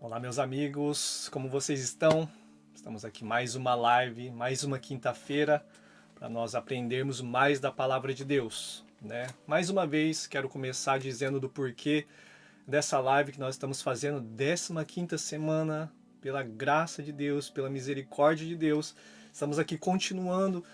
Olá, meus amigos, como vocês estão? Estamos aqui mais uma live, mais uma quinta-feira para nós aprendermos mais da palavra de Deus, né? Mais uma vez, quero começar dizendo do porquê dessa live que nós estamos fazendo, 15ª semana, pela graça de Deus, pela misericórdia de Deus. Estamos aqui continuando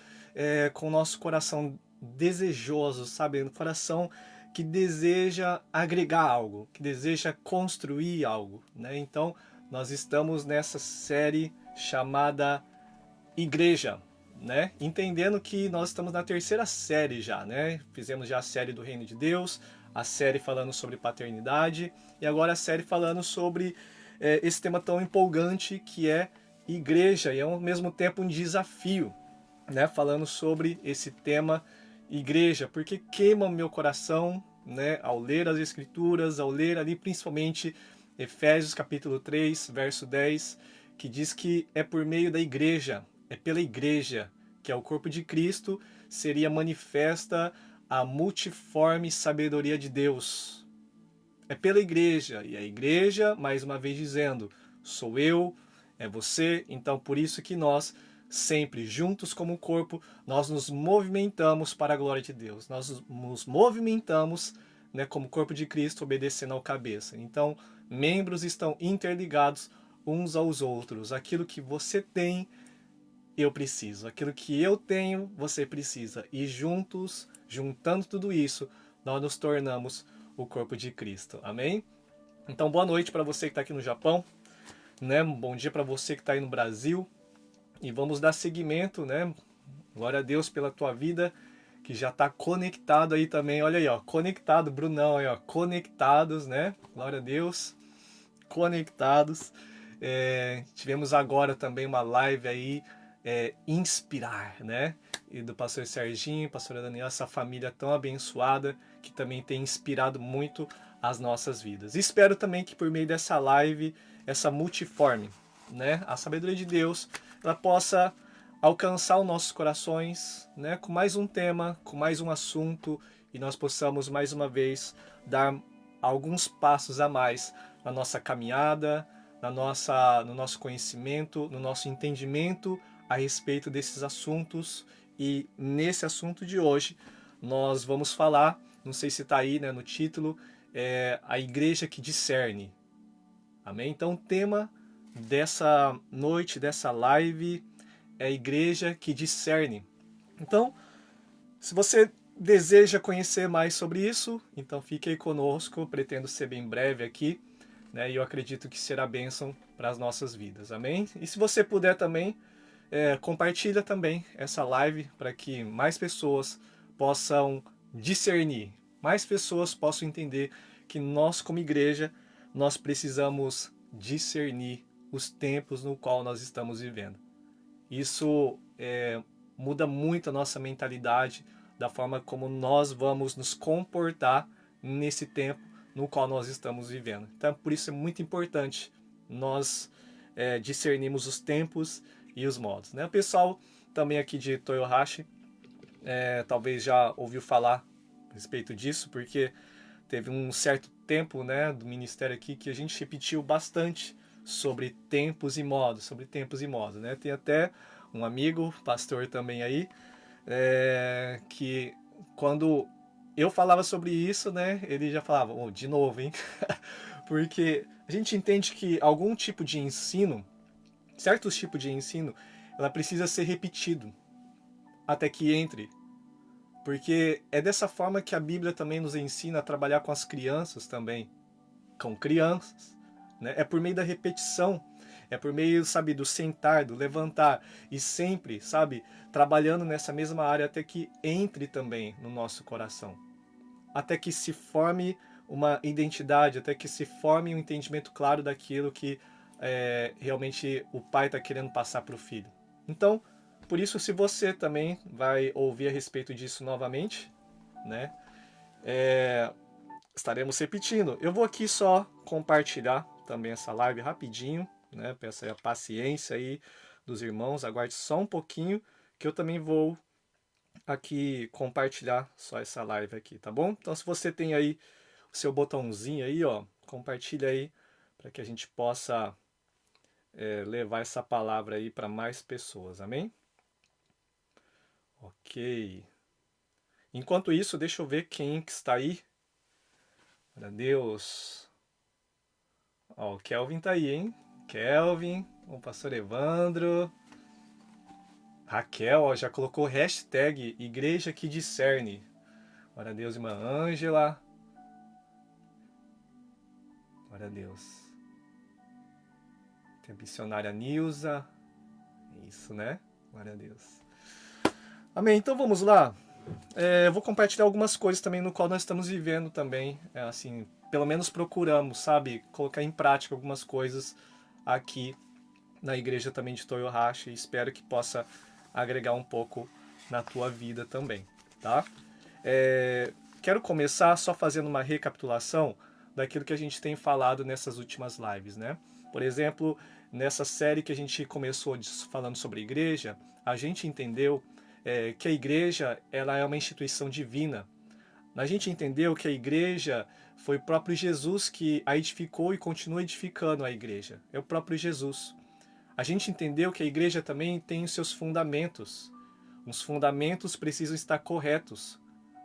com o nosso coração desejoso, sabe? Um coração que deseja agregar algo, que deseja construir algo, né? Então, nós estamos nessa série chamada Igreja, né? Entendendo que nós estamos na terceira série já, né? Fizemos já a série do Reino de Deus, a série falando sobre paternidade e agora a série falando sobre esse tema tão empolgante que é igreja e ao mesmo tempo um desafio, né? Falando sobre esse tema igreja, porque queima meu coração, né? Ao ler as escrituras, ao ler ali principalmente Efésios capítulo 3, verso 10, que diz que é por meio da igreja, é pela igreja, que é o corpo de Cristo, seria manifesta a multiforme sabedoria de Deus. É pela igreja, e a igreja, mais uma vez dizendo, sou eu, é você, então por isso que nós, sempre juntos como corpo, nós nos movimentamos para a glória de Deus. Nós nos movimentamos, né, como corpo de Cristo, obedecendo ao cabeça. Então, membros estão interligados uns aos outros. Aquilo que você tem, eu preciso. Aquilo que eu tenho, você precisa. E juntos, juntando tudo isso, nós nos tornamos o corpo de Cristo. Amém? Então, boa noite para você que está aqui no Japão, né? Bom dia para você que está aí no Brasil. E vamos dar seguimento, né? Glória a Deus pela tua vida, que já está conectado aí também. Olha aí, ó, conectado, Brunão aí, ó, conectados, né? Glória a Deus, conectados. Tivemos agora também uma live aí, Inspirar, né? E do pastor Serginho, pastora Daniela, essa família tão abençoada que também tem inspirado muito as nossas vidas. Espero também que por meio dessa live, essa multiforme, né? A sabedoria de Deus, ela possa alcançar os nossos corações, né? Com mais um tema, com mais um assunto e nós possamos mais uma vez dar alguns passos a mais na nossa caminhada, no nosso conhecimento, no nosso entendimento a respeito desses assuntos. E nesse assunto de hoje nós vamos falar, não sei se está aí, né, no título, a igreja que discerne. Amém? Então o tema dessa noite, dessa live, é a igreja que discerne. Então, se você deseja conhecer mais sobre isso, então fique aí conosco, pretendo ser bem breve aqui, né? E eu acredito que será bênção para as nossas vidas, amém? E se você puder também, compartilha também essa live para que mais pessoas possam discernir, mais pessoas possam entender que nós como igreja, nós precisamos discernir os tempos no qual nós estamos vivendo. Isso muda muito a nossa mentalidade, da forma como nós vamos nos comportar nesse tempo no qual nós estamos vivendo. Então, por isso é muito importante nós discernirmos os tempos e os modos, né? O pessoal também aqui de Toyohashi talvez já ouviu falar a respeito disso, porque teve um certo tempo, né, do ministério aqui que a gente repetiu bastante sobre tempos e modos, né? Tem até um amigo, pastor também aí, que quando eu falava sobre isso, né, ele já falava, oh, de novo, hein? Porque a gente entende que algum tipo de ensino, certos tipos de ensino, ela precisa ser repetido até que entre. Porque é dessa forma que a Bíblia também nos ensina a trabalhar com as crianças também. Com crianças, né? É por meio da repetição, é por meio, sabe, do sentar, do levantar e sempre, sabe, trabalhando nessa mesma área até que entre também no nosso coração, até que se forme uma identidade, até que se forme um entendimento claro daquilo que realmente o pai está querendo passar para o filho. Então, por isso, se você também vai ouvir a respeito disso novamente, né, estaremos repetindo. Eu vou aqui só compartilhar também essa live rapidinho, né? Peço aí a paciência aí dos irmãos, aguarde só um pouquinho que eu também vou aqui compartilhar só essa live aqui, tá bom? Então se você tem aí o seu botãozinho aí, ó, compartilha aí para que a gente possa levar essa palavra aí para mais pessoas, amém? Ok. Enquanto isso, deixa eu ver quem que está aí. Glória a Deus. Ó, o Kelvin tá aí, hein? Kelvin, o pastor Evandro. Raquel, ó, já colocou hashtag Igreja que Discerne. Glória a Deus, irmã Ângela. Glória a Deus. Tem a missionária Nilza. Isso, né? Glória a Deus. Amém. Então vamos lá. Eu vou compartilhar algumas coisas também no qual nós estamos vivendo também. Assim, pelo menos procuramos, sabe? Colocar em prática algumas coisas aqui na igreja também de Toyohashi. Espero que possa agregar um pouco na tua vida também, tá? Quero começar só fazendo uma recapitulação daquilo que a gente tem falado nessas últimas lives, né? Por exemplo, nessa série que a gente começou falando sobre igreja, a gente entendeu que a igreja ela é uma instituição divina. A gente entendeu que a igreja foi o próprio Jesus que a edificou e continua edificando a igreja. É o próprio Jesus. A gente entendeu que a igreja também tem os seus fundamentos. Os fundamentos precisam estar corretos.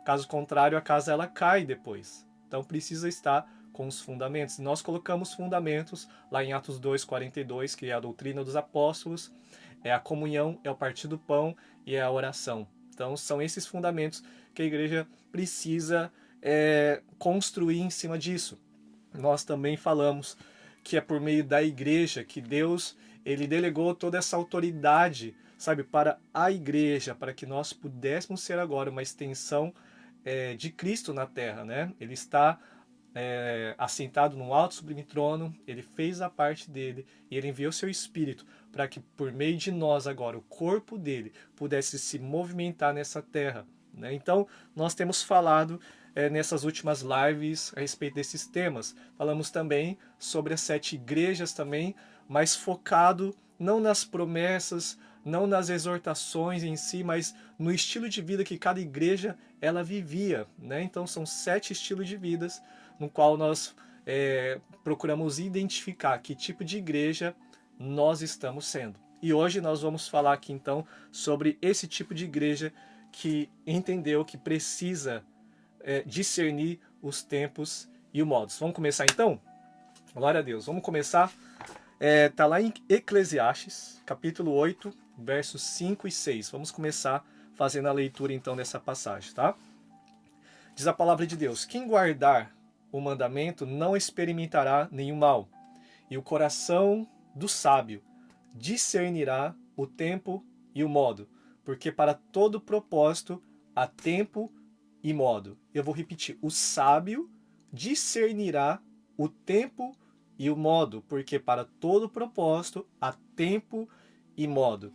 Caso contrário, a casa ela cai depois. Então precisa estar com os fundamentos. Nós colocamos fundamentos lá em Atos 2:42, que é a doutrina dos apóstolos, é a comunhão, é o partir do pão e é a oração. Então são esses fundamentos que a igreja precisa construir em cima disso. Nós também falamos que é por meio da igreja que Deus ele delegou toda essa autoridade, sabe, para a igreja, para que nós pudéssemos ser agora uma extensão de Cristo na terra, né? Ele está assentado num alto sublime trono, ele fez a parte dele e ele enviou seu Espírito para que por meio de nós agora, o corpo dele, pudesse se movimentar nessa terra, né? Então, nós temos falado nessas últimas lives a respeito desses temas. Falamos também sobre as 7 igrejas também, mas focado não nas promessas, não nas exortações em si, mas no estilo de vida que cada igreja ela vivia, né? Então são 7 estilos de vidas no qual nós procuramos identificar que tipo de igreja nós estamos sendo. E hoje nós vamos falar aqui então sobre esse tipo de igreja que entendeu que precisa discernir os tempos e os modos. Vamos começar então? Glória a Deus. Vamos começar. Tá lá em Eclesiastes, capítulo 8, versos 5 e 6. Vamos começar fazendo a leitura então dessa passagem, tá? Diz a palavra de Deus: quem guardar o mandamento não experimentará nenhum mal, e o coração do sábio discernirá o tempo e o modo, porque para todo propósito há tempo e modo. Eu vou repetir: o sábio discernirá o tempo e o modo, porque para todo propósito há tempo e modo.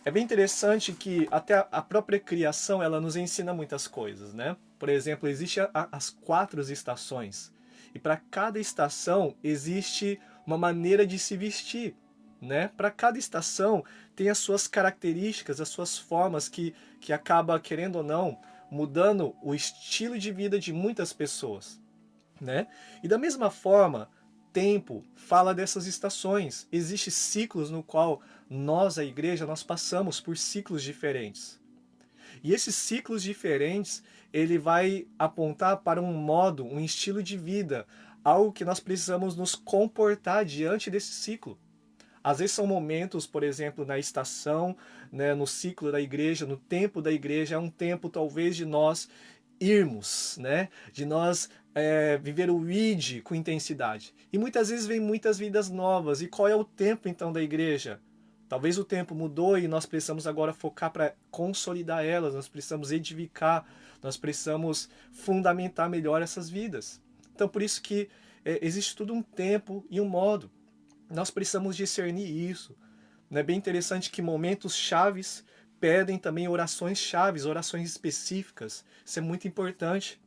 É bem interessante que até a própria criação ela nos ensina muitas coisas, né? Por exemplo, existem as 4 estações, e para cada estação existe uma maneira de se vestir, né? Para cada estação tem as suas características, as suas formas que acaba, querendo ou não, mudando o estilo de vida de muitas pessoas, né? E da mesma forma, tempo fala dessas estações. Existem ciclos no qual nós, a igreja, nós passamos por ciclos diferentes. E esses ciclos diferentes, ele vai apontar para um modo, um estilo de vida, algo que nós precisamos nos comportar diante desse ciclo. Às vezes são momentos, por exemplo, na estação, né, no ciclo da igreja, no tempo da igreja, é um tempo talvez de nós irmos, né, de nós viver o id com intensidade. E muitas vezes vem muitas vidas novas. E qual é o tempo então da igreja? Talvez o tempo mudou e nós precisamos agora focar para consolidar elas, nós precisamos edificar, nós precisamos fundamentar melhor essas vidas. Então por isso que existe tudo um tempo e um modo. Nós precisamos discernir isso. É bem interessante que momentos chaves pedem também orações chaves, orações específicas. Isso é muito importante.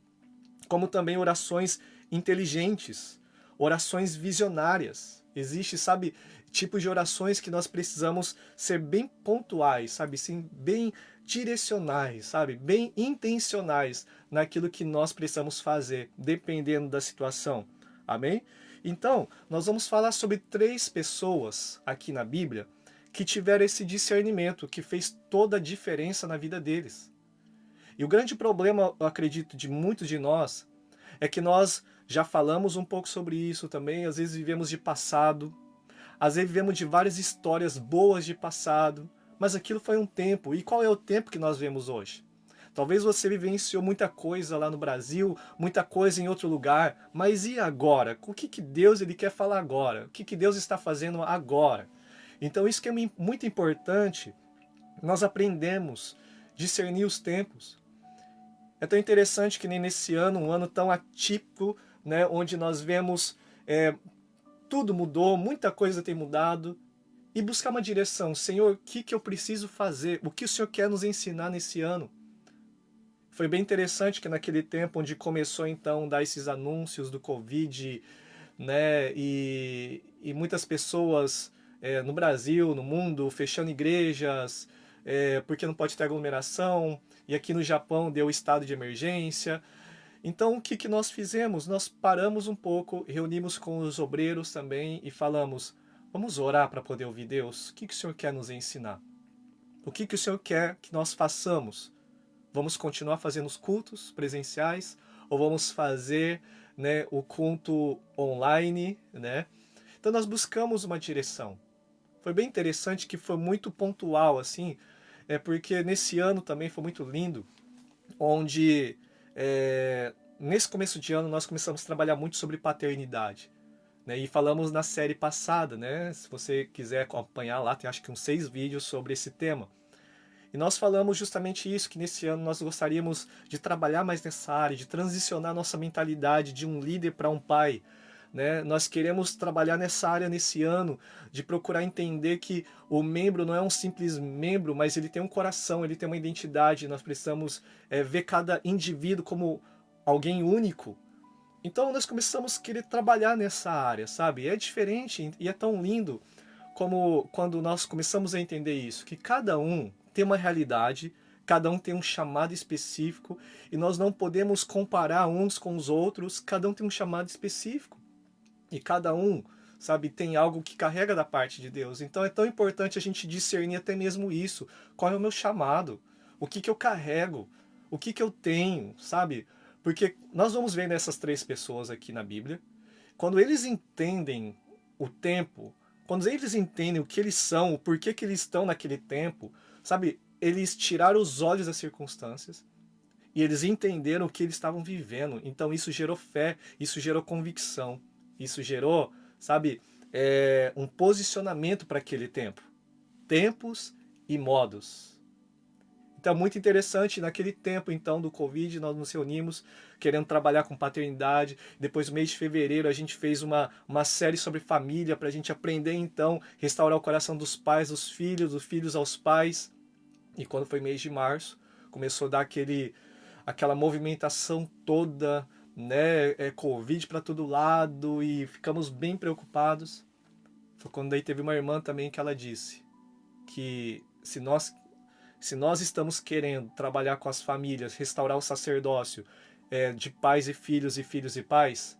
Como também orações inteligentes, orações visionárias. Existe, sabe, tipos de orações que nós precisamos ser bem pontuais, sabe, sim, bem direcionais, sabe, bem intencionais naquilo que nós precisamos fazer, dependendo da situação. Amém? Então, nós vamos falar sobre 3 pessoas aqui na Bíblia que tiveram esse discernimento, que fez toda a diferença na vida deles. E o grande problema, eu acredito, de muitos de nós, é que nós já falamos um pouco sobre isso também, às vezes vivemos de passado, às vezes vivemos de várias histórias boas de passado, mas aquilo foi um tempo. E qual é o tempo que nós vemos hoje? Talvez você vivenciou muita coisa lá no Brasil, muita coisa em outro lugar, mas e agora? O que Deus ele quer falar agora? O que Deus está fazendo agora? Então isso que é muito importante, nós aprendemos a discernir os tempos. É tão interessante que nem nesse ano, um ano tão atípico, né, onde nós vemos tudo mudou, muita coisa tem mudado, e buscar uma direção. Senhor, o que eu preciso fazer? O que o Senhor quer nos ensinar nesse ano? Foi bem interessante que naquele tempo onde começou então a dar esses anúncios do Covid, né, e muitas pessoas no Brasil, no mundo, fechando igrejas, porque não pode ter aglomeração, e aqui no Japão deu estado de emergência. Então o que nós fizemos? Nós paramos um pouco, reunimos com os obreiros também e falamos, vamos orar para poder ouvir Deus? O que o Senhor quer nos ensinar? O que o Senhor quer que nós façamos? Vamos continuar fazendo os cultos presenciais ou vamos fazer, né, o culto online, né? Então nós buscamos uma direção. Foi bem interessante que foi muito pontual, assim, porque nesse ano também foi muito lindo, onde nesse começo de ano nós começamos a trabalhar muito sobre paternidade. Né, e falamos na série passada, né? Se você quiser acompanhar lá, tem acho que uns 6 vídeos sobre esse tema. E nós falamos justamente isso, que nesse ano nós gostaríamos de trabalhar mais nessa área, de transicionar nossa mentalidade de um líder para um pai. Né? Nós queremos trabalhar nessa área nesse ano, de procurar entender que o membro não é um simples membro, mas ele tem um coração, ele tem uma identidade. Nós precisamos ver cada indivíduo como alguém único. Então nós começamos a querer trabalhar nessa área, sabe? É diferente e é tão lindo como quando nós começamos a entender isso, que cada um tem uma realidade, cada um tem um chamado específico e nós não podemos comparar uns com os outros, cada um tem um chamado específico e cada um, sabe, tem algo que carrega da parte de Deus. Então é tão importante a gente discernir até mesmo isso, qual é o meu chamado, o que eu carrego, o que eu tenho, sabe? Porque nós vamos ver nessas 3 pessoas aqui na Bíblia, quando eles entendem o tempo, quando eles entendem o que eles são, o porquê que eles estão naquele tempo, sabe? Eles tiraram os olhos das circunstâncias e eles entenderam o que eles estavam vivendo. Então isso gerou fé, isso gerou convicção, isso gerou, sabe, um posicionamento para aquele tempo. Tempos e modos. Então, muito interessante, naquele tempo, então, do Covid, nós nos reunimos querendo trabalhar com paternidade. Depois, no mês de fevereiro, a gente fez uma série sobre família para a gente aprender, então, restaurar o coração dos pais, dos filhos aos pais. E quando foi mês de março, começou a dar aquela movimentação toda, né? Covid para todo lado e ficamos bem preocupados. Foi quando daí teve uma irmã também que ela disse que se nós estamos querendo trabalhar com as famílias, restaurar o sacerdócio de pais e filhos e pais,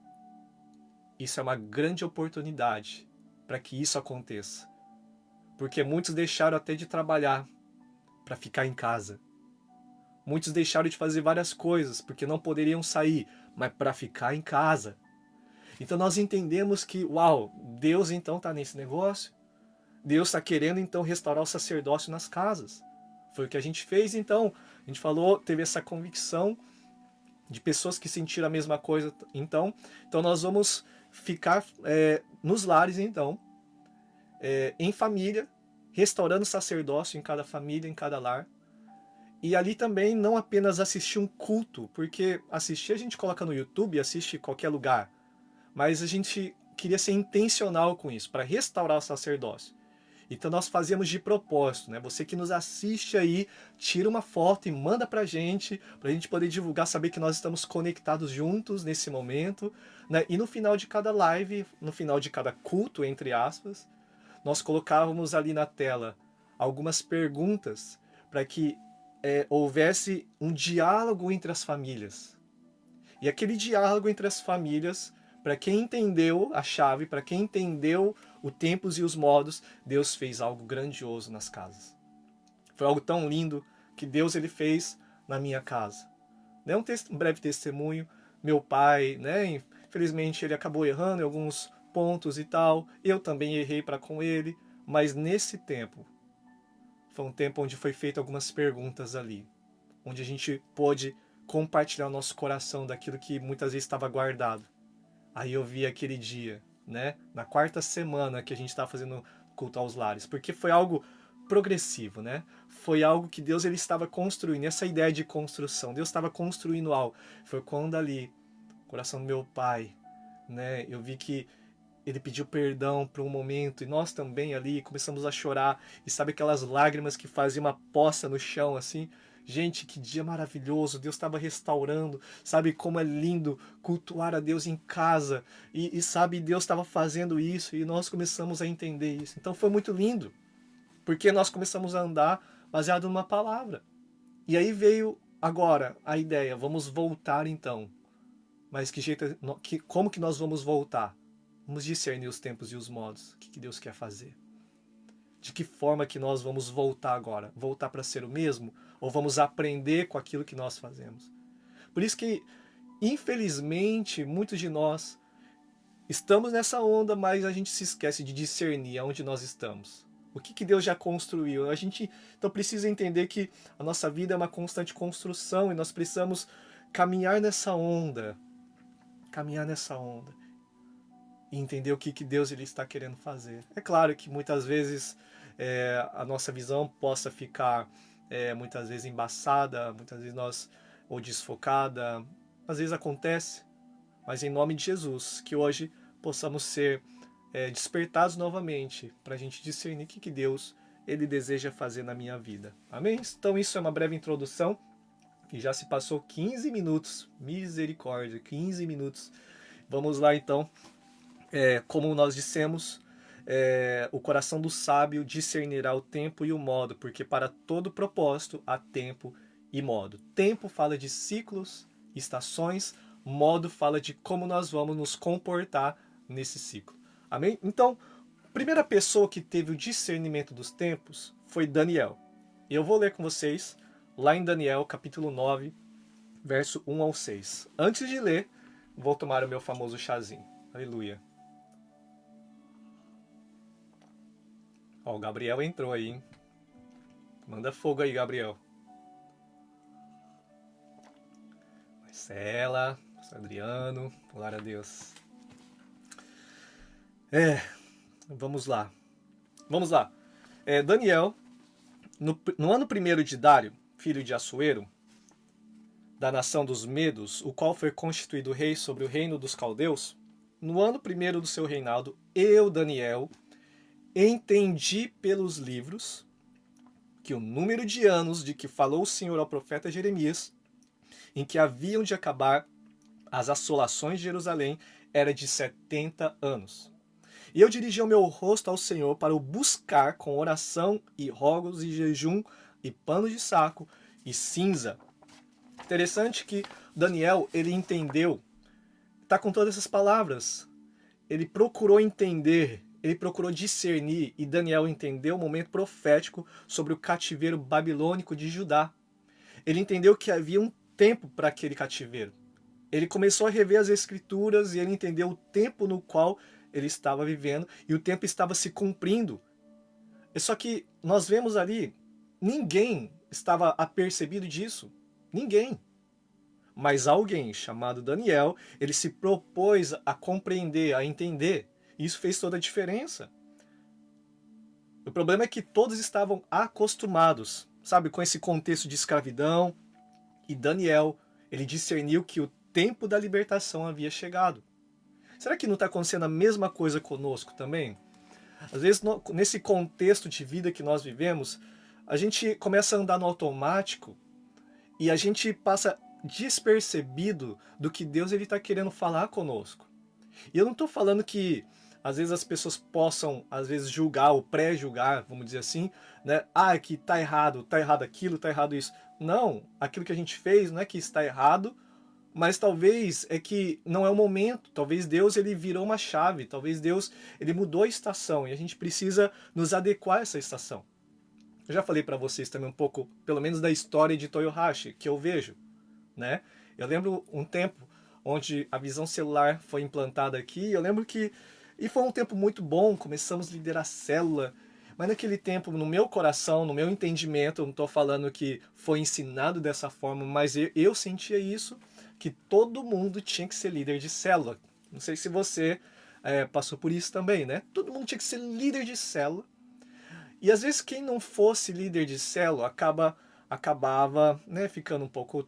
isso é uma grande oportunidade para que isso aconteça. Porque muitos deixaram até de trabalhar para ficar em casa. Muitos deixaram de fazer várias coisas porque não poderiam sair, mas para ficar em casa. Então nós entendemos que, uau, Deus então está nesse negócio. Deus está querendo então restaurar o sacerdócio nas casas. Foi o que a gente fez, então. A gente falou, teve essa convicção de pessoas que sentiram a mesma coisa. Então nós vamos ficar nos lares, então, em família, restaurando o sacerdócio em cada família, em cada lar. E ali também não apenas assistir um culto, porque assistir a gente coloca no YouTube, assiste em qualquer lugar. Mas a gente queria ser intencional com isso, para restaurar o sacerdócio. Então nós fazíamos de propósito, né? Você que nos assiste aí, tira uma foto e manda pra gente poder divulgar, saber que nós estamos conectados juntos nesse momento, né? E no final de cada live, no final de cada culto, entre aspas, nós colocávamos ali na tela algumas perguntas para que houvesse um diálogo entre as famílias. E aquele diálogo entre as famílias, para quem entendeu a chave, para quem entendeu os tempos e os modos, Deus fez algo grandioso nas casas. Foi algo tão lindo que Deus ele fez na minha casa. Né? Um breve testemunho, meu pai, né? Infelizmente ele acabou errando em alguns pontos e tal, eu também errei para com ele, mas nesse tempo, foi um tempo onde foi feito algumas perguntas ali, onde a gente pôde compartilhar o nosso coração daquilo que muitas vezes estava guardado. Aí eu vi aquele dia, né? Na quarta semana que a gente estava fazendo culto aos lares, porque foi algo progressivo, né? Foi algo que Deus ele estava construindo, essa ideia de construção. Deus estava construindo algo. Foi quando ali, o coração do meu pai, né? Eu vi que ele pediu perdão por um momento e nós também ali começamos a chorar. E sabe aquelas lágrimas que faziam uma poça no chão assim? Gente, que dia maravilhoso, Deus estava restaurando, sabe como é lindo cultuar a Deus em casa, e sabe, Deus estava fazendo isso, e nós começamos a entender isso, então foi muito lindo, porque nós começamos a andar baseado numa palavra, e aí veio agora a ideia, vamos voltar então, mas que jeito, como que nós vamos voltar? Vamos discernir os tempos e os modos, o que Deus quer fazer. De que forma que nós vamos voltar agora? Voltar para ser o mesmo? Ou vamos aprender com aquilo que nós fazemos? Por isso que, infelizmente, muitos de nós estamos nessa onda, mas a gente se esquece de discernir aonde nós estamos. O que Deus já construiu? A gente então precisa entender que a nossa vida é uma constante construção e nós precisamos caminhar nessa onda. Caminhar nessa onda. E entender o que Deus ele está querendo fazer. É claro que muitas vezes a nossa visão possa ficar muitas vezes embaçada, muitas vezes ou desfocada, às vezes acontece, mas em nome de Jesus, que hoje possamos ser despertados novamente para a gente discernir o que Deus ele deseja fazer na minha vida. Amém? Então isso é uma breve introdução e já se passou 15 minutos, misericórdia, 15 minutos. Vamos lá então. Como nós dissemos, o coração do sábio discernirá o tempo e o modo, porque para todo propósito há tempo e modo. Tempo fala de ciclos, estações, modo fala de como nós vamos nos comportar nesse ciclo. Amém? Então, a primeira pessoa que teve o discernimento dos tempos foi Daniel. E eu vou ler com vocês lá em Daniel, capítulo 9, verso 1 ao 6. Antes de ler, vou tomar o meu famoso chazinho. Aleluia. Ó, o Gabriel entrou aí, hein? Manda fogo aí, Gabriel. Marcela, Adriano, glória a Deus. Vamos lá. Vamos lá. Daniel, no ano primeiro de Dário, filho de Assuero, da nação dos Medos, o qual foi constituído rei sobre o reino dos caldeus, no ano primeiro do seu reinado, eu, Daniel, entendi pelos livros que o número de anos de que falou o Senhor ao profeta Jeremias, em que haviam de acabar as assolações de Jerusalém, era de 70 anos. E eu dirigi o meu rosto ao Senhor para o buscar com oração e rogos e jejum e pano de saco e cinza. Interessante que Daniel, ele entendeu, está com todas essas palavras, ele procurou entender, ele procurou discernir, e Daniel entendeu o momento profético sobre o cativeiro babilônico de Judá. Ele entendeu que havia um tempo para aquele cativeiro. Ele começou a rever as escrituras e ele entendeu o tempo no qual ele estava vivendo e o tempo estava se cumprindo. Só que nós vemos ali, ninguém estava apercebido disso. Ninguém. Mas alguém chamado Daniel, ele se propôs a compreender, a entender. E isso fez toda a diferença. O problema é que todos estavam acostumados, sabe, com esse contexto de escravidão. E Daniel, ele discerniu que o tempo da libertação havia chegado. Será que não está acontecendo a mesma coisa conosco também? Às vezes, nesse contexto de vida que nós vivemos, a gente começa a andar no automático e a gente passa despercebido do que Deus está querendo falar conosco. E eu não estou falando que às vezes as pessoas possam, às vezes, julgar ou pré-julgar, vamos dizer assim, né? Ah, que tá errado aquilo, tá errado isso. Não, aquilo que a gente fez não é que está errado, mas talvez é que não é o momento, talvez Deus ele virou uma chave, talvez Deus ele mudou a estação e a gente precisa nos adequar a essa estação. Eu já falei para vocês também um pouco, pelo menos da história de Toyohashi, que eu vejo, né? Eu lembro um tempo onde a visão celular foi implantada aqui, eu lembro que e foi um tempo muito bom, começamos a liderar a célula, mas naquele tempo, no meu coração, no meu entendimento, eu não estou falando que foi ensinado dessa forma, mas eu sentia isso, que todo mundo tinha que ser líder de célula. Não sei se você passou por isso também, né? Todo mundo tinha que ser líder de célula. E às vezes quem não fosse líder de célula acabava, né, ficando um pouco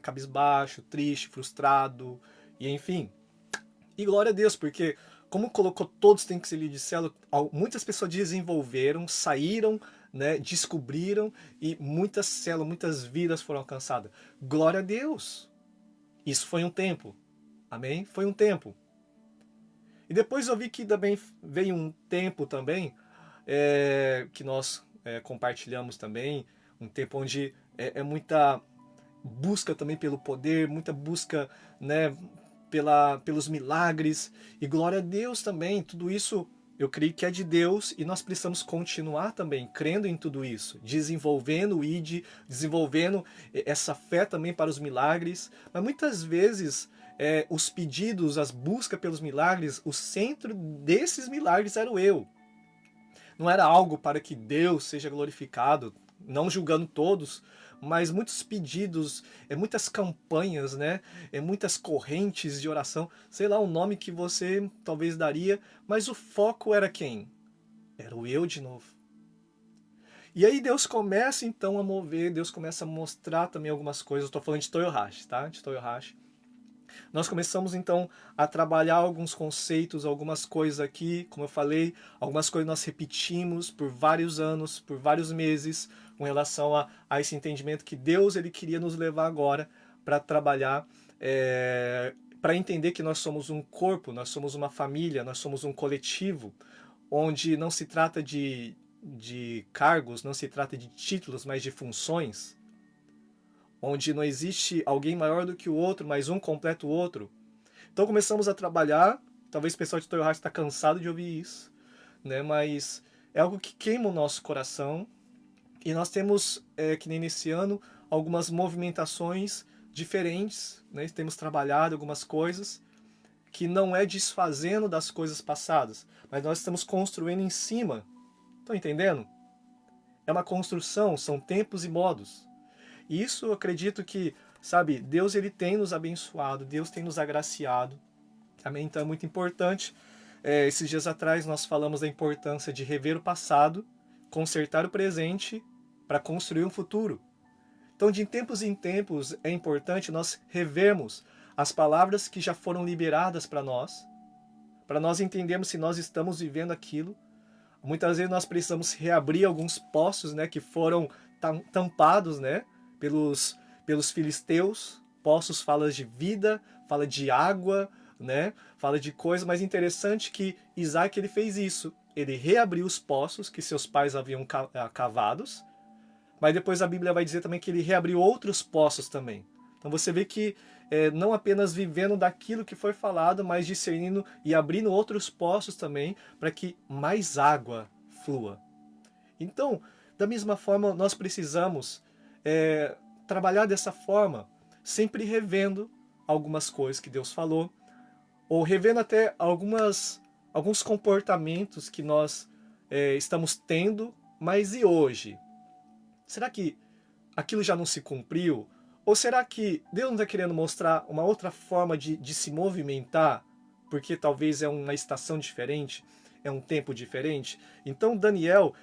cabisbaixo, triste, frustrado, e enfim. E glória a Deus, porque como colocou todos têm que ser líder de célula, muitas pessoas desenvolveram, saíram, né, descobriram, e muitas células, muitas vidas foram alcançadas. Glória a Deus! Isso foi um tempo. Amém? Foi um tempo. E depois eu vi que também veio um tempo também que nós compartilhamos também, um tempo onde muita busca também pelo poder, muita busca, né, pelos milagres, e glória a Deus também, tudo isso eu creio que é de Deus e nós precisamos continuar também crendo em tudo isso, desenvolvendo o ID, desenvolvendo essa fé também para os milagres, mas muitas vezes os pedidos, as buscas pelos milagres, o centro desses milagres era o eu. Não era algo para que Deus seja glorificado, não julgando todos, mas muitos pedidos, muitas campanhas, né? Muitas correntes de oração, sei lá o nome que você talvez daria, mas o foco era quem? Era o eu de novo. E aí Deus começa então a mover, Deus começa a mostrar também algumas coisas. Eu estou falando de Toyohashi, tá? De Toyohashi. Nós começamos então a trabalhar alguns conceitos, algumas coisas aqui, como eu falei, algumas coisas nós repetimos por vários anos, por vários meses, com relação a esse entendimento que Deus ele queria nos levar agora para trabalhar, para entender que nós somos um corpo, nós somos uma família, nós somos um coletivo, onde não se trata de cargos, não se trata de títulos, mas de funções, onde não existe alguém maior do que o outro, mas um completa o outro. Então começamos a trabalhar, talvez o pessoal de Toyohashi está cansado de ouvir isso, né? Mas é algo que queima o nosso coração, e nós temos, que nem nesse ano, algumas movimentações diferentes, né? Temos trabalhado algumas coisas, que não é desfazendo das coisas passadas, mas nós estamos construindo em cima. Estão entendendo? É uma construção, são tempos e modos. E isso eu acredito que, sabe, Deus ele tem nos abençoado, Deus tem nos agraciado. Amém? Então é muito importante. Esses dias atrás nós falamos da importância de rever o passado, consertar o presente para construir um futuro. Então de tempos em tempos é importante nós revermos as palavras que já foram liberadas para nós entendermos se nós estamos vivendo aquilo. Muitas vezes nós precisamos reabrir alguns poços, né, que foram tampados, né, pelos filisteus. Poços fala de vida, fala de água, né, fala de coisa, mas interessante que Isaac ele fez isso. Ele reabriu os poços que seus pais haviam cavados, mas depois a Bíblia vai dizer também que ele reabriu outros poços também. Então você vê que não apenas vivendo daquilo que foi falado, mas discernindo e abrindo outros poços também para que mais água flua. Então, da mesma forma, nós precisamos trabalhar dessa forma, sempre revendo algumas coisas que Deus falou, ou revendo até alguns comportamentos que nós estamos tendo, mas e hoje? Será que aquilo já não se cumpriu? Ou será que Deus não está querendo mostrar uma outra forma de se movimentar? Porque talvez é uma estação diferente, é um tempo diferente. Então Daniel,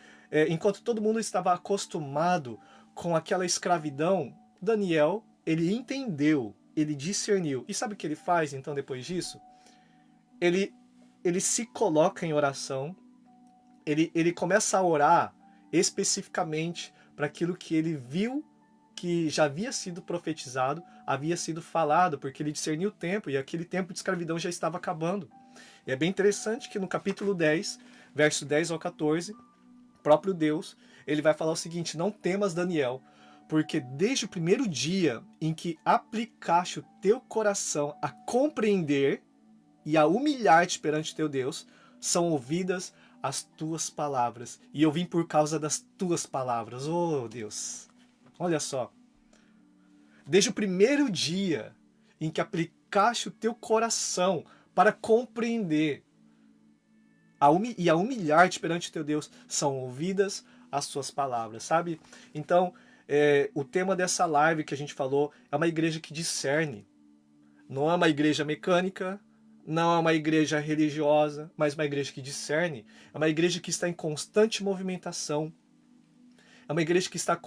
enquanto todo mundo estava acostumado com aquela escravidão, Daniel, ele entendeu, ele discerniu. E sabe o que ele faz então depois disso? Ele se coloca em oração, ele começa a orar especificamente para aquilo que ele viu que já havia sido profetizado, havia sido falado, porque ele discerniu o tempo, e aquele tempo de escravidão já estava acabando. E é bem interessante que no capítulo 10, verso 10 ao 14, o próprio Deus, ele vai falar o seguinte: não temas, Daniel, Porque desde o primeiro dia em que aplicaste o teu coração a compreender e a humilhar-te perante teu Deus, são ouvidas as tuas palavras. E eu vim por causa das tuas palavras. Oh, Deus! Olha só. Desde o primeiro dia em que aplicaste o teu coração para compreender e a humilhar-te perante teu Deus, são ouvidas as suas palavras, sabe? Então, o tema dessa live que a gente falou é uma igreja que discerne. Não é uma igreja mecânica, não é uma igreja religiosa, mas uma igreja que discerne. É uma igreja que está em constante movimentação. É uma igreja que está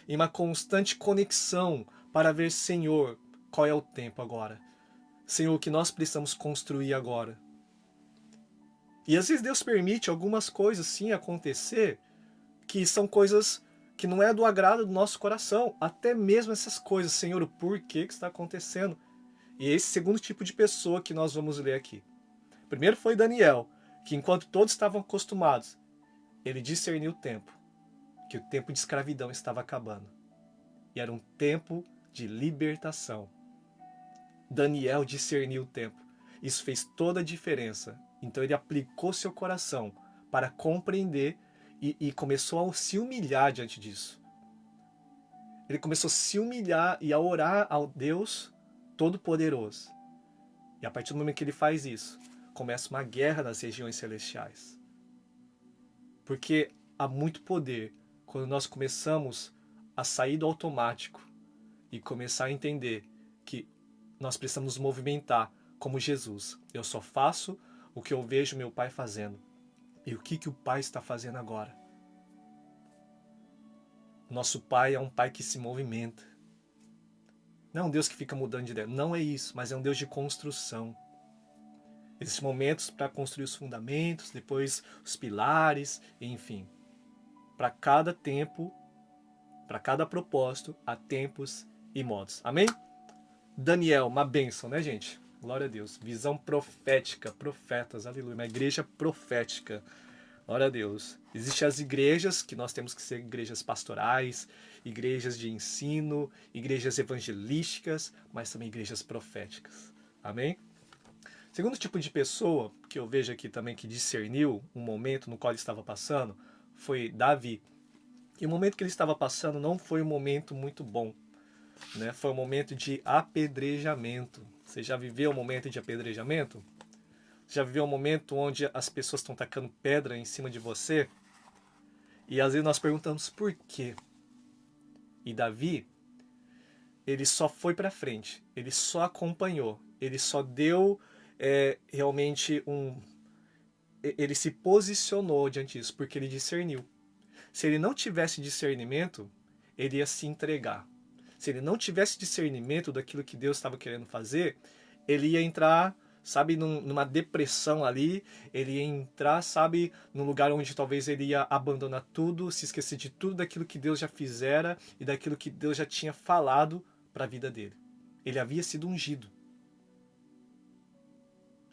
em uma constante conexão para ver, Senhor, qual é o tempo agora? Senhor, o que nós precisamos construir agora? E às vezes Deus permite algumas coisas sim acontecer, que são coisas que não é do agrado do nosso coração. Até mesmo essas coisas, Senhor, o porquê que está acontecendo? E é esse segundo tipo de pessoa que nós vamos ler aqui. Primeiro foi Daniel, que enquanto todos estavam acostumados, ele discerniu o tempo, que o tempo de escravidão estava acabando. E era um tempo de libertação. Daniel discerniu o tempo. Isso fez toda a diferença. Então ele aplicou seu coração para compreender e começou a se humilhar diante disso. Ele começou a se humilhar e a orar ao Deus Todo-Poderoso. E a partir do momento que ele faz isso, começa uma guerra nas regiões celestiais. Porque há muito poder quando nós começamos a sair do automático e começar a entender que nós precisamos nos movimentar como Jesus. Eu só faço o que eu vejo meu Pai fazendo. E o que o Pai está fazendo agora? Nosso Pai é um Pai que se movimenta. Não é um Deus que fica mudando de ideia. Não é isso, mas é um Deus de construção. Existem momentos para construir os fundamentos, depois os pilares, enfim. Para cada tempo, para cada propósito, há tempos e modos. Amém? Daniel, uma bênção, né, gente? Glória a Deus. Visão profética, profetas, aleluia. Uma igreja profética. Glória a Deus. Existem as igrejas, que nós temos que ser igrejas pastorais, igrejas de ensino, igrejas evangelísticas, mas também igrejas proféticas. Amém? Segundo tipo de pessoa que eu vejo aqui também que discerniu um momento no qual ele estava passando foi Davi. E o momento que ele estava passando não foi um momento muito bom, né? Foi um momento de apedrejamento. Você já viveu um momento de apedrejamento? Você já viveu um momento onde as pessoas estão tacando pedra em cima de você? E às vezes nós perguntamos por quê. E Davi, ele só foi para frente, ele só acompanhou, ele só deu realmente ele se posicionou diante disso, porque ele discerniu. Se ele não tivesse discernimento, ele ia se entregar. Se ele não tivesse discernimento daquilo que Deus estava querendo fazer, ele ia entrar, sabe, numa depressão ali, ele ia entrar, sabe, num lugar onde talvez ele ia abandonar tudo, se esquecer de tudo daquilo que Deus já fizera e daquilo que Deus já tinha falado para a vida dele. Ele havia sido ungido.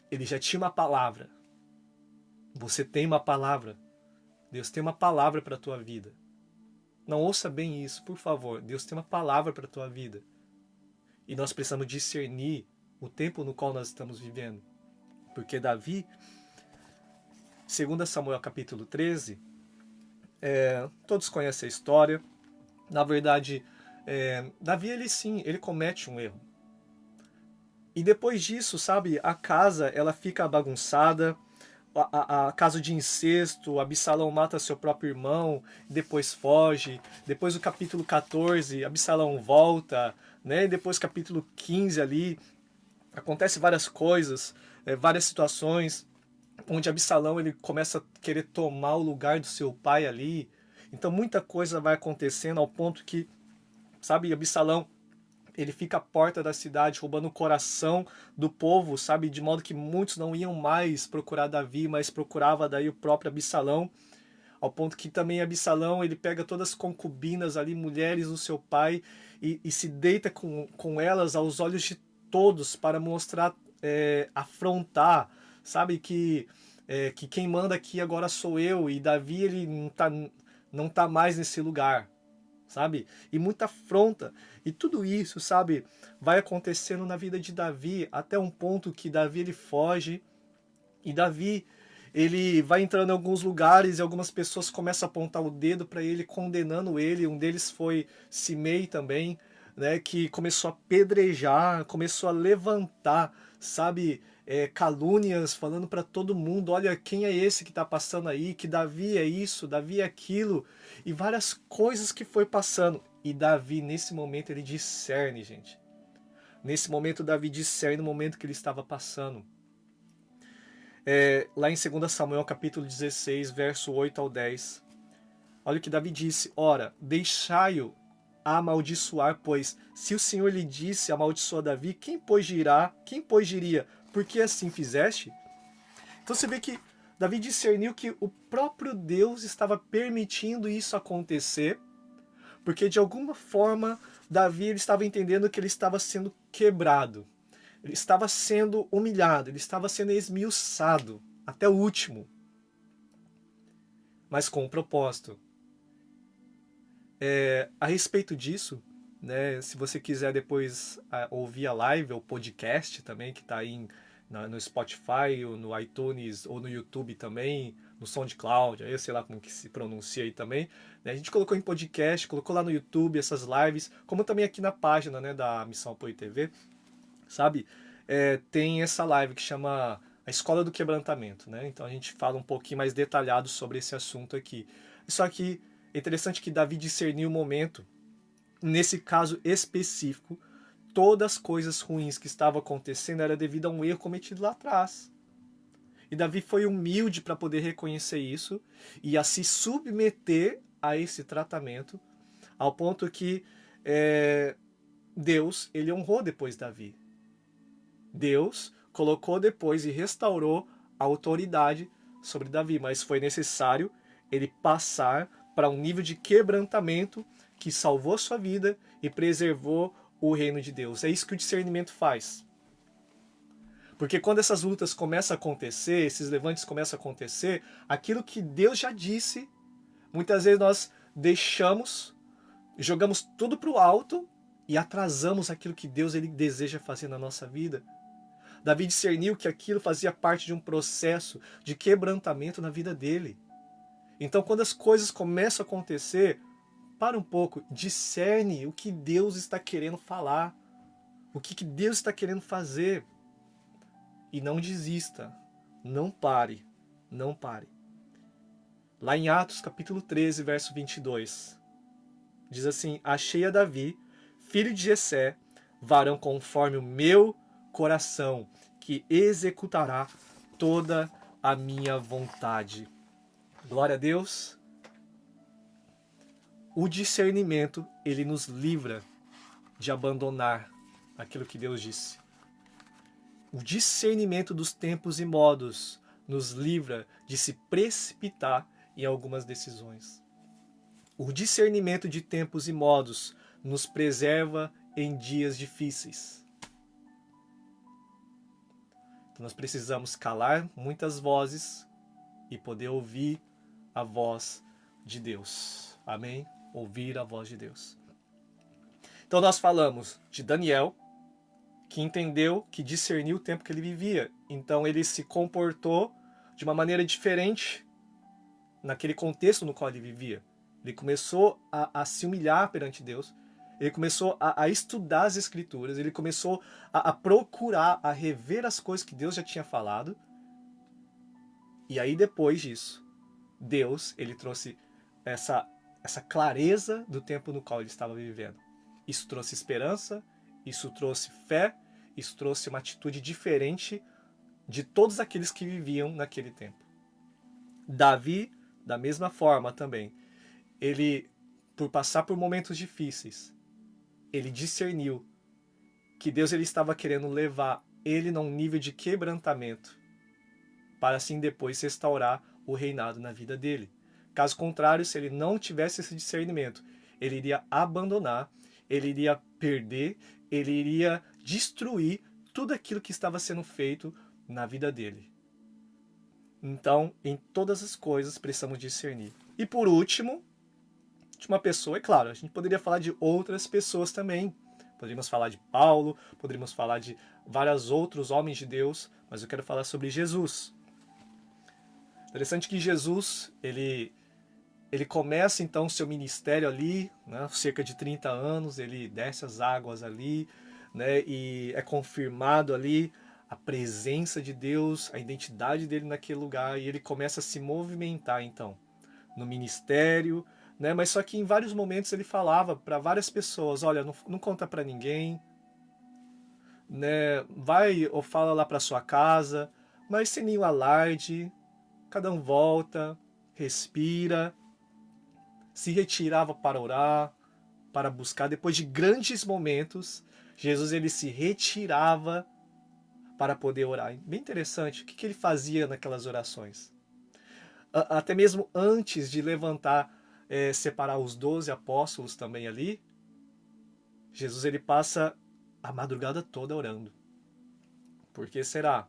Ele já tinha uma palavra. Você tem uma palavra. Deus tem uma palavra para a tua vida. Não ouça bem isso, por favor. Deus tem uma palavra para a tua vida. E nós precisamos discernir o tempo no qual nós estamos vivendo. Porque Davi, 2 Samuel capítulo 13, todos conhecem a história. Na verdade, Davi, ele comete um erro. E depois disso, sabe, a casa, ela fica bagunçada, a caso de incesto, Absalão mata seu próprio irmão, depois foge. Depois do capítulo 14, Absalão volta, né? E depois capítulo 15 ali, acontece várias coisas, várias situações, onde Absalão ele começa a querer tomar o lugar do seu pai ali. Então muita coisa vai acontecendo ao ponto que, sabe, Absalão ele fica à porta da cidade, roubando o coração do povo, sabe? De modo que muitos não iam mais procurar Davi, mas procurava daí o próprio Absalão. Ao ponto que também Absalão, ele pega todas as concubinas ali, mulheres do seu pai, e se deita com elas aos olhos de todos para mostrar, afrontar, sabe? Que quem manda aqui agora sou eu, e Davi, ele não tá mais nesse lugar. sabe? E muita afronta. E tudo isso, sabe, vai acontecendo na vida de Davi, até um ponto que Davi ele foge, e Davi ele vai entrando em alguns lugares e algumas pessoas começam a apontar o dedo para ele, condenando ele. Um deles foi Simei também, né, que começou a apedrejar, começou a levantar, sabe, calúnias, falando para todo mundo: olha quem é esse que está passando aí, que Davi é isso, Davi é aquilo, e várias coisas que foi passando. E Davi, nesse momento, ele discerne, gente. Nesse momento, Davi discerne o momento que ele estava passando. Lá em 2 Samuel, capítulo 16, verso 8 ao 10. Olha o que Davi disse: ora, deixai-o amaldiçoar, pois se o Senhor lhe disse amaldiçoa Davi, quem pois diria, por que assim fizeste? Então você vê que Davi discerniu que o próprio Deus estava permitindo isso acontecer, porque de alguma forma Davi ele estava entendendo que ele estava sendo quebrado, ele estava sendo humilhado, ele estava sendo esmiuçado até o último, mas com um propósito. A respeito disso, né, se você quiser depois ouvir a live ou podcast também, que está aí no Spotify, ou no iTunes, ou no YouTube também, no SoundCloud, aí eu sei lá como que se pronuncia aí também, né, a gente colocou em podcast, colocou lá no YouTube essas lives, como também aqui na página, né, da Missão Apoio TV, sabe? Tem essa live que chama A Escola do Quebrantamento, né? Então a gente fala um pouquinho mais detalhado sobre esse assunto aqui. Só que é interessante que Davi discerniu o momento. Nesse caso específico, todas as coisas ruins que estavam acontecendo era devido a um erro cometido lá atrás. E Davi foi humilde para poder reconhecer isso e a se submeter a esse tratamento, ao ponto que Deus ele honrou depois Davi. Deus colocou depois e restaurou a autoridade sobre Davi, mas foi necessário ele passar para um nível de quebrantamento que salvou sua vida e preservou o reino de Deus. É isso que o discernimento faz. Porque quando essas lutas começam a acontecer, esses levantes começam a acontecer, aquilo que Deus já disse, muitas vezes nós deixamos, jogamos tudo para o alto e atrasamos aquilo que Deus ele deseja fazer na nossa vida. Davi discerniu que aquilo fazia parte de um processo de quebrantamento na vida dele. Então, quando as coisas começam a acontecer, para um pouco, discerne o que Deus está querendo falar, o que Deus está querendo fazer. E não desista, não pare, não pare. Lá em Atos capítulo 13, verso 22, diz assim: achei a Davi, filho de Jessé, varão conforme o meu coração, que executará toda a minha vontade. Glória a Deus. O discernimento, ele nos livra de abandonar aquilo que Deus disse. O discernimento dos tempos e modos nos livra de se precipitar em algumas decisões. O discernimento de tempos e modos nos preserva em dias difíceis. Então nós precisamos calar muitas vozes e poder ouvir a voz de Deus. Amém? Ouvir a voz de Deus. Então nós falamos de Daniel, que entendeu, que discerniu o tempo que ele vivia. Então ele se comportou de uma maneira diferente naquele contexto no qual ele vivia. Ele começou a se humilhar perante Deus, ele começou a estudar as Escrituras, ele começou a procurar, a rever as coisas que Deus já tinha falado. E aí depois disso, Deus ele trouxe essa clareza do tempo no qual ele estava vivendo. Isso trouxe esperança, isso trouxe fé, isso trouxe uma atitude diferente de todos aqueles que viviam naquele tempo. Davi, da mesma forma também, ele, por passar por momentos difíceis, ele discerniu que Deus ele estava querendo levar ele num nível de quebrantamento, para assim depois restaurar o reinado na vida dele. Caso contrário, se ele não tivesse esse discernimento, ele iria abandonar, ele iria perder, ele iria destruir tudo aquilo que estava sendo feito na vida dele. Então, em todas as coisas precisamos discernir. E por último, de uma pessoa, é claro, a gente poderia falar de outras pessoas também. Poderíamos falar de Paulo, poderíamos falar de vários outros homens de Deus, mas eu quero falar sobre Jesus. Interessante que Jesus, ele começa então seu ministério ali, né, cerca de 30 anos, ele desce as águas ali, né, e é confirmado ali a presença de Deus, a identidade dele naquele lugar, e ele começa a se movimentar então no ministério, né, mas só que em vários momentos ele falava para várias pessoas, olha, não conta para ninguém, né, vai ou fala lá para sua casa, mas sem nenhum alarde, cada um volta, respira, se retirava para orar, para buscar. Depois de grandes momentos, Jesus ele se retirava para poder orar. Bem interessante, o que ele fazia naquelas orações? Até mesmo antes de levantar, separar os 12 apóstolos também ali, Jesus ele passa a madrugada toda orando. Por que será?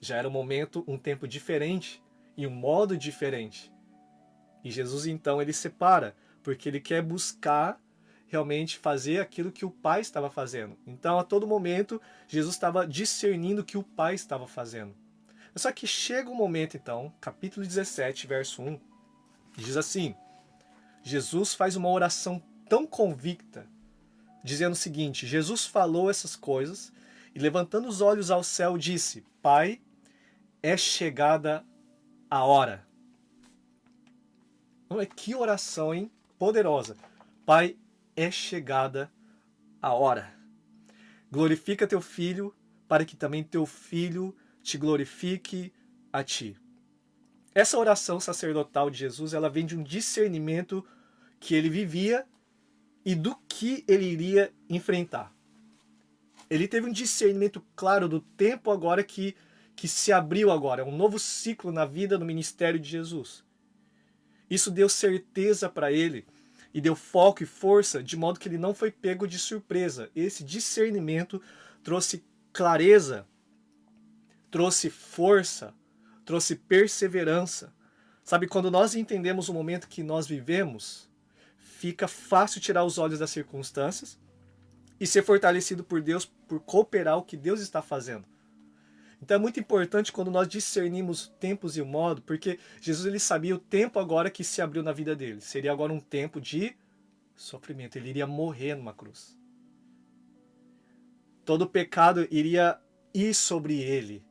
Já era um momento, um tempo diferente e um modo diferente. E Jesus então ele separa, porque ele quer buscar realmente fazer aquilo que o Pai estava fazendo. Então a todo momento Jesus estava discernindo o que o Pai estava fazendo. Só que chega um momento então, capítulo 17, verso 1, diz assim: Jesus faz uma oração tão convicta, dizendo o seguinte: Jesus falou essas coisas e levantando os olhos ao céu disse: Pai, é chegada a hora. Que oração, hein? Poderosa. Pai, é chegada a hora. Glorifica teu filho, para que também teu filho te glorifique a ti. Essa oração sacerdotal de Jesus, ela vem de um discernimento que ele vivia e do que ele iria enfrentar. Ele teve um discernimento claro do tempo agora que se abriu agora, um novo ciclo na vida, no ministério de Jesus. Isso deu certeza para ele e deu foco e força, de modo que ele não foi pego de surpresa. Esse discernimento trouxe clareza, trouxe força, trouxe perseverança. Sabe, quando nós entendemos o momento que nós vivemos, fica fácil tirar os olhos das circunstâncias e ser fortalecido por Deus, por cooperar o que Deus está fazendo. Então é muito importante quando nós discernimos tempos e o modo, porque Jesus ele sabia o tempo agora que se abriu na vida dele. Seria agora um tempo de sofrimento. Ele iria morrer numa cruz. Todo pecado iria ir sobre ele.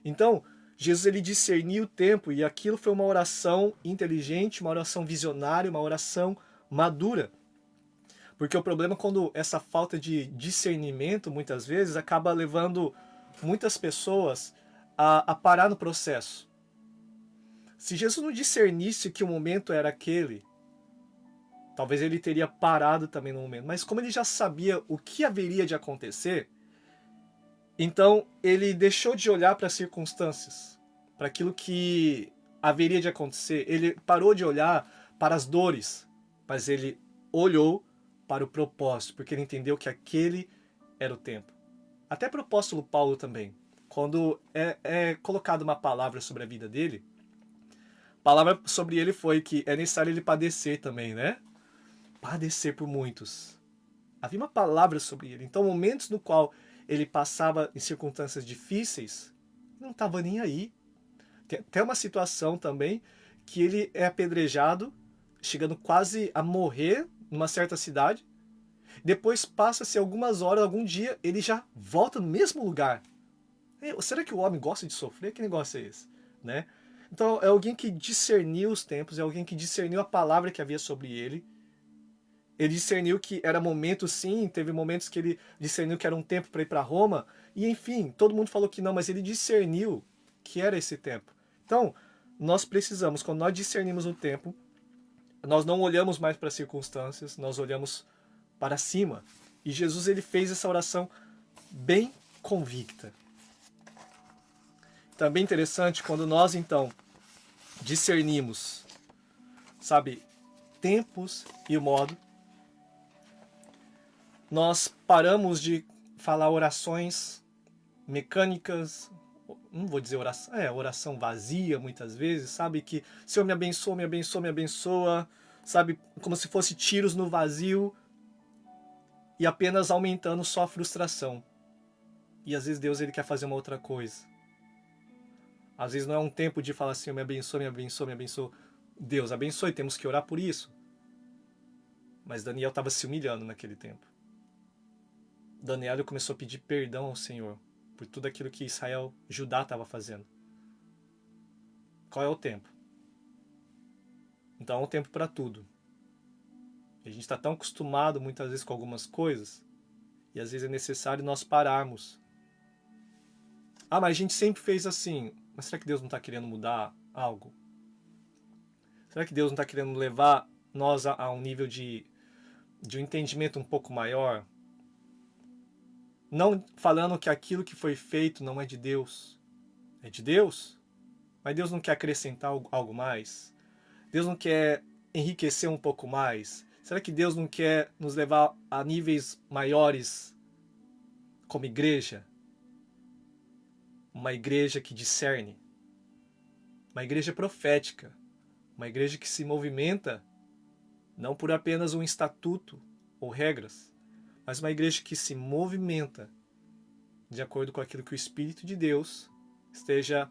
Então, Jesus ele discernia o tempo e aquilo foi uma oração inteligente, uma oração visionária, uma oração madura. Porque o problema é quando essa falta de discernimento, muitas vezes, acaba levando muitas pessoas a parar no processo. Se Jesus não discernisse que o momento era aquele, talvez ele teria parado também no momento. Mas como ele já sabia o que haveria de acontecer, então ele deixou de olhar para as circunstâncias, para aquilo que haveria de acontecer. Ele parou de olhar para as dores, mas ele olhou para o propósito, porque ele entendeu que aquele era o tempo. Até para o apóstolo Paulo também, quando é colocada uma palavra sobre a vida dele, a palavra sobre ele foi que é necessário ele padecer também, né? Padecer por muitos. Havia uma palavra sobre ele. Então, momentos no qual ele passava em circunstâncias difíceis, não estava nem aí. Tem até uma situação também que ele é apedrejado, chegando quase a morrer numa certa cidade. Depois passa-se algumas horas, algum dia, ele já volta no mesmo lugar. Será que o homem gosta de sofrer? Que negócio é esse? Né? Então é alguém que discerniu os tempos, é alguém que discerniu a palavra que havia sobre ele. Ele discerniu que era momento sim, teve momentos que ele discerniu que era um tempo para ir para Roma, e enfim, todo mundo falou que não, mas ele discerniu que era esse tempo. Então, nós precisamos, quando nós discernimos o tempo, nós não olhamos mais para as circunstâncias, nós olhamos para cima. E Jesus ele fez essa oração bem convicta. Também interessante quando nós então discernimos, sabe, tempos e o modo, nós paramos de falar orações mecânicas, não vou dizer oração, oração vazia muitas vezes, sabe, que Senhor me abençoa, me abençoa, me abençoa, sabe, como se fosse tiros no vazio e apenas aumentando só a frustração. E às vezes Deus ele quer fazer uma outra coisa. Às vezes não é um tempo de falar assim, me abençoa, me abençoa, me abençoa. Deus abençoe, temos que orar por isso. Mas Daniel estava se humilhando naquele tempo. Daniel começou a pedir perdão ao Senhor por tudo aquilo que Israel, Judá estava fazendo. Qual é o tempo? Então é um tempo para tudo. A gente está tão acostumado muitas vezes com algumas coisas e às vezes é necessário nós pararmos. Ah, mas a gente sempre fez assim. Mas será que Deus não está querendo mudar algo? Será que Deus não está querendo levar nós a um nível de um entendimento um pouco maior? Não falando que aquilo que foi feito não é de Deus. É de Deus? Mas Deus não quer acrescentar algo mais? Deus não quer enriquecer um pouco mais? Será que Deus não quer nos levar a níveis maiores como igreja? Uma igreja que discerne. Uma igreja profética. Uma igreja que se movimenta não por apenas um estatuto ou regras, mas uma igreja que se movimenta de acordo com aquilo que o Espírito de Deus esteja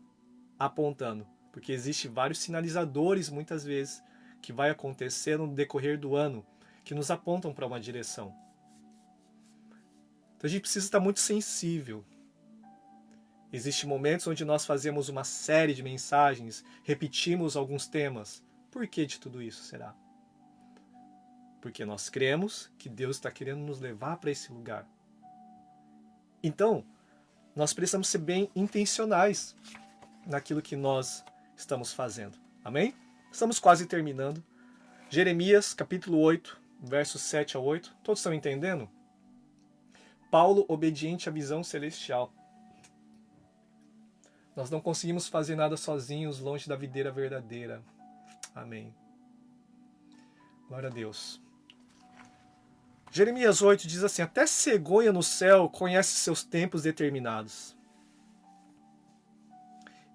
apontando. Porque existem vários sinalizadores, muitas vezes, que vai acontecer no decorrer do ano, que nos apontam para uma direção. Então a gente precisa estar muito sensível. Existem momentos onde nós fazemos uma série de mensagens, repetimos alguns temas. Por que de tudo isso será? Porque nós cremos que Deus está querendo nos levar para esse lugar. Então, nós precisamos ser bem intencionais naquilo que nós estamos fazendo. Amém? Estamos quase terminando. Jeremias, capítulo 8, versos 7 a 8. Todos estão entendendo? Paulo, obediente à visão celestial. Nós não conseguimos fazer nada sozinhos, longe da videira verdadeira. Amém. Glória a Deus. Jeremias 8 diz assim: até cegonha no céu conhece seus tempos determinados.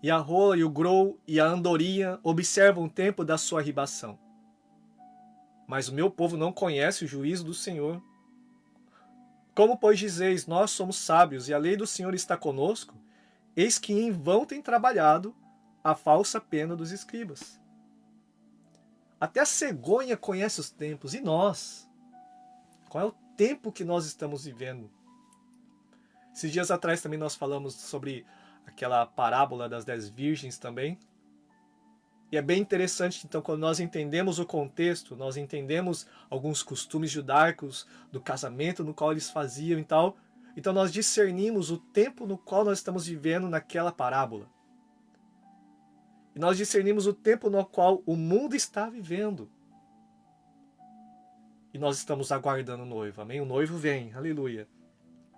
E a rola e o grou e a andorinha observam o tempo da sua ribação. Mas o meu povo não conhece o juízo do Senhor. Como, pois, dizeis, nós somos sábios e a lei do Senhor está conosco, eis que em vão tem trabalhado a falsa pena dos escribas. Até a cegonha conhece os tempos. E nós? Qual é o tempo que nós estamos vivendo? Esses dias atrás também nós falamos sobre aquela parábola das 10 virgens também. E é bem interessante, então, quando nós entendemos o contexto, nós entendemos alguns costumes judaicos do casamento no qual eles faziam e tal. Então nós discernimos o tempo no qual nós estamos vivendo naquela parábola. E nós discernimos o tempo no qual o mundo está vivendo. E nós estamos aguardando o noivo, amém? O noivo vem, aleluia.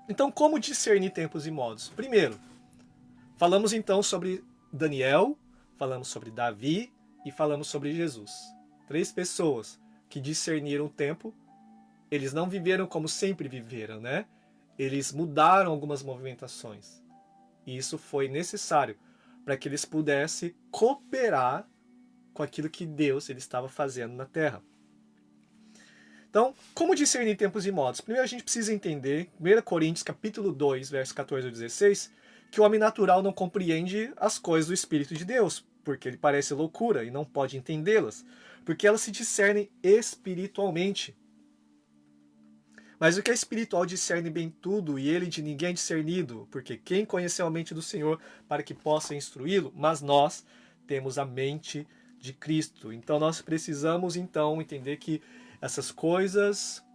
Então, como discernir tempos e modos? Primeiro, falamos então sobre Daniel, falamos sobre Davi e falamos sobre Jesus. 3 pessoas que discerniram o tempo. Eles não viveram como sempre viveram, né? Eles mudaram algumas movimentações. E isso foi necessário para que eles pudessem cooperar com aquilo que Deus ele estava fazendo na terra. Então, como discernir tempos e modos? Primeiro a gente precisa entender, 1 Coríntios capítulo 2, versos 14 a 16, que o homem natural não compreende as coisas do Espírito de Deus, porque ele parece loucura e não pode entendê-las, porque elas se discernem espiritualmente. Mas o que é espiritual discerne bem tudo, e ele de ninguém é discernido, porque quem conheceu a mente do Senhor para que possa instruí-lo? Mas nós temos a mente de Cristo. Então nós precisamos então entender que essas coisas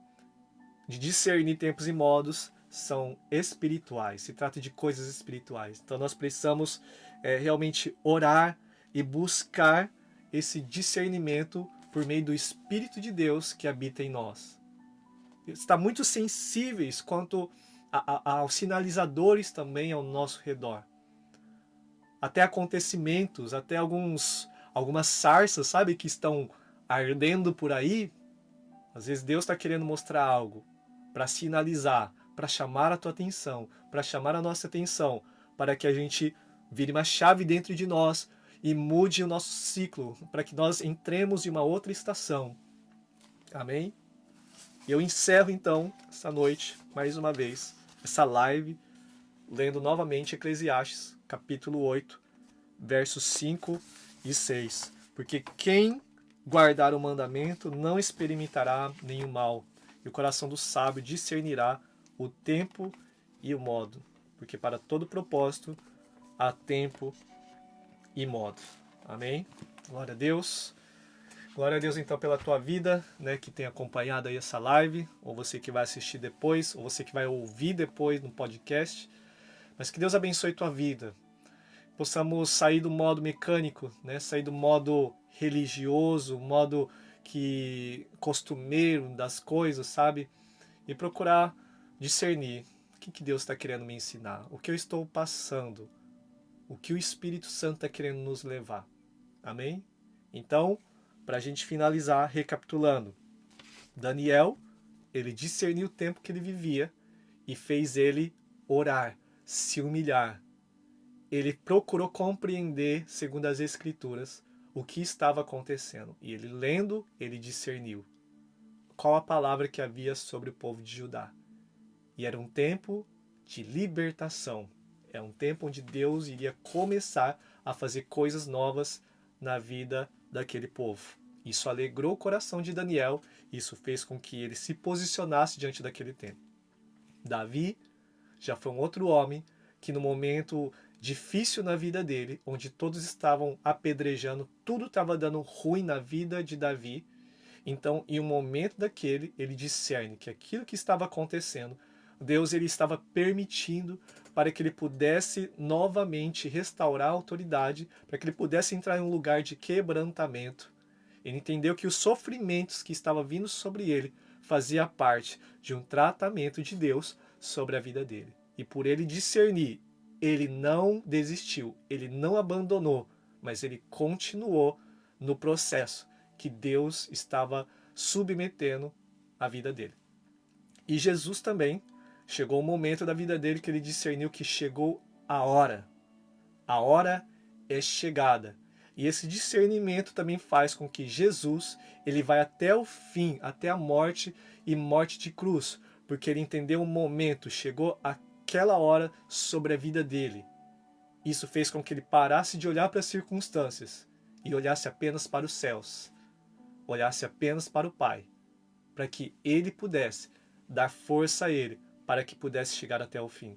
de discernir tempos e modos são espirituais, se trata de coisas espirituais. Então nós precisamos realmente orar e buscar esse discernimento por meio do Espírito de Deus que habita em nós. Está muito sensíveis quanto aos sinalizadores também ao nosso redor. Até acontecimentos, até algumas sarças, sabe, que estão ardendo por aí. Às vezes Deus está querendo mostrar algo para sinalizar, para chamar a tua atenção, para chamar a nossa atenção, para que a gente vire uma chave dentro de nós e mude o nosso ciclo, para que nós entremos em uma outra estação. Amém? E eu encerro então essa noite, mais uma vez, essa live, lendo novamente Eclesiastes, capítulo 8, versos 5 e 6. Porque quem guardar o mandamento não experimentará nenhum mal, e o coração do sábio discernirá o tempo e o modo. Porque para todo propósito há tempo e modo. Amém? Glória a Deus. Glória a Deus então pela tua vida, né, que tem acompanhado aí essa live, ou você que vai assistir depois, ou você que vai ouvir depois no podcast. Mas que Deus abençoe tua vida. Possamos sair do modo mecânico, né, sair do modo religioso, modo costumeiro das coisas, sabe? E procurar discernir o que Deus está querendo me ensinar, o que eu estou passando, o que o Espírito Santo está querendo nos levar. Amém? Então, para a gente finalizar, recapitulando, Daniel, ele discerniu o tempo que ele vivia e fez ele orar, se humilhar. Ele procurou compreender, segundo as Escrituras, o que estava acontecendo. E ele lendo, ele discerniu qual a palavra que havia sobre o povo de Judá. E era um tempo de libertação. É um tempo onde Deus iria começar a fazer coisas novas na vida daquele povo. Isso alegrou o coração de Daniel, isso fez com que ele se posicionasse diante daquele tempo. Davi já foi um outro homem que no momento difícil na vida dele, onde todos estavam apedrejando, tudo estava dando ruim na vida de Davi, então em um momento daquele ele discerne que aquilo que estava acontecendo, Deus ele estava permitindo para que ele pudesse novamente restaurar a autoridade, para que ele pudesse entrar em um lugar de quebrantamento. Ele entendeu que os sofrimentos que estavam vindo sobre ele fazia parte de um tratamento de Deus sobre a vida dele. E por ele discernir, ele não desistiu, ele não abandonou, mas ele continuou no processo que Deus estava submetendo a vida dele. E Jesus também, chegou um momento da vida dele que ele discerniu que chegou a hora. A hora é chegada. E esse discernimento também faz com que Jesus ele vai até o fim, até a morte e morte de cruz, porque ele entendeu o momento, chegou aquela hora sobre a vida dele. Isso fez com que ele parasse de olhar para as circunstâncias e olhasse apenas para os céus, olhasse apenas para o Pai, para que ele pudesse dar força a ele, para que pudesse chegar até o fim.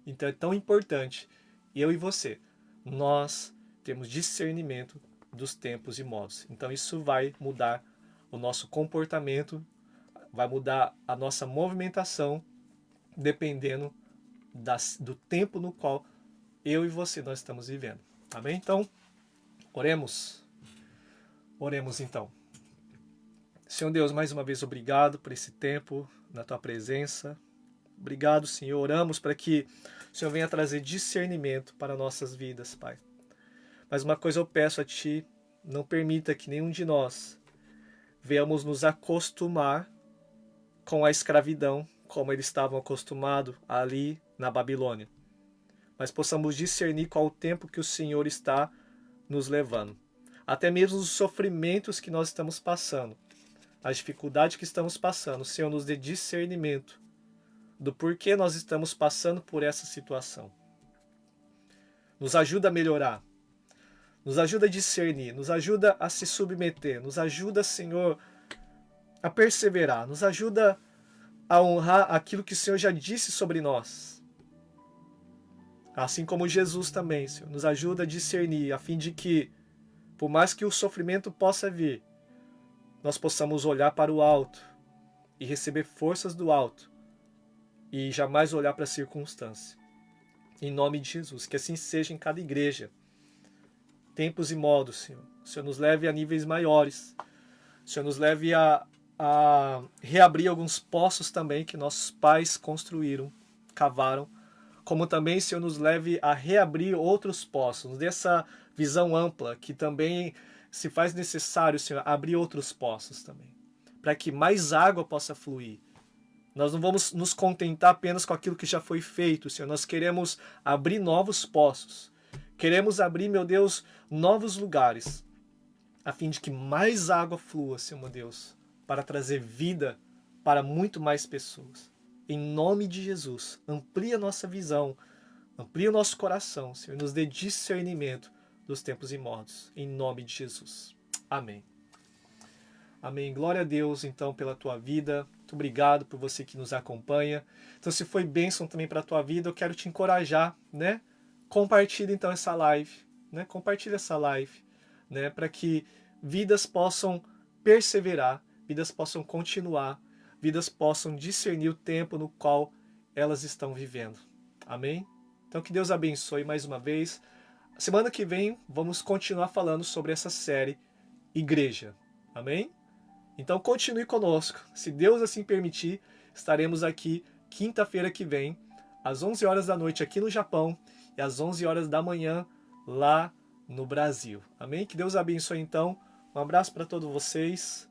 Então é tão importante, eu e você, nós temos discernimento dos tempos e modos. Então isso vai mudar o nosso comportamento, vai mudar a nossa movimentação, dependendo do tempo no qual eu e você nós estamos vivendo. Amém? Então, oremos. Oremos então. Senhor Deus, mais uma vez obrigado por esse tempo na tua presença. Obrigado, Senhor. Oramos para que o Senhor venha trazer discernimento para nossas vidas, Pai. Mas uma coisa eu peço a Ti, não permita que nenhum de nós venhamos nos acostumar com a escravidão, como eles estavam acostumados ali na Babilônia. Mas possamos discernir qual o tempo que o Senhor está nos levando. Até mesmo os sofrimentos que nós estamos passando, as dificuldades que estamos passando, o Senhor nos dê discernimento do porquê nós estamos passando por essa situação. Nos ajuda a melhorar. Nos ajuda a discernir, nos ajuda a se submeter, nos ajuda, Senhor, a perseverar, nos ajuda a honrar aquilo que o Senhor já disse sobre nós. Assim como Jesus também, Senhor, nos ajuda a discernir, a fim de que, por mais que o sofrimento possa vir, nós possamos olhar para o alto e receber forças do alto e jamais olhar para a circunstância. Em nome de Jesus, que assim seja em cada igreja. Tempos e modos, Senhor. O Senhor nos leve a níveis maiores. O Senhor nos leve a reabrir alguns poços também que nossos pais construíram, cavaram. Como também, Senhor, nos leve a reabrir outros poços. Nos dê essa visão ampla que também se faz necessário, Senhor, abrir outros poços também. Para que mais água possa fluir. Nós não vamos nos contentar apenas com aquilo que já foi feito, Senhor. Nós queremos abrir novos poços. Queremos abrir, meu Deus, novos lugares, a fim de que mais água flua, Senhor, meu Deus, para trazer vida para muito mais pessoas. Em nome de Jesus, amplia a nossa visão, amplia o nosso coração, Senhor, nos dê discernimento dos tempos imóveis. Em nome de Jesus. Amém. Amém. Glória a Deus, então, pela tua vida. Muito obrigado por você que nos acompanha. Então, se foi bênção também para a tua vida, eu quero te encorajar, né? Compartilhe, então, essa live, né? Compartilhe essa live, né? Para que vidas possam perseverar, vidas possam continuar, vidas possam discernir o tempo no qual elas estão vivendo. Amém? Então, que Deus abençoe mais uma vez. Semana que vem, vamos continuar falando sobre essa série Igreja. Amém? Então continue conosco. Se Deus assim permitir, estaremos aqui quinta-feira que vem, às 11 horas da noite aqui no Japão e às 11 horas da manhã lá no Brasil. Amém? Que Deus abençoe então. Um abraço para todos vocês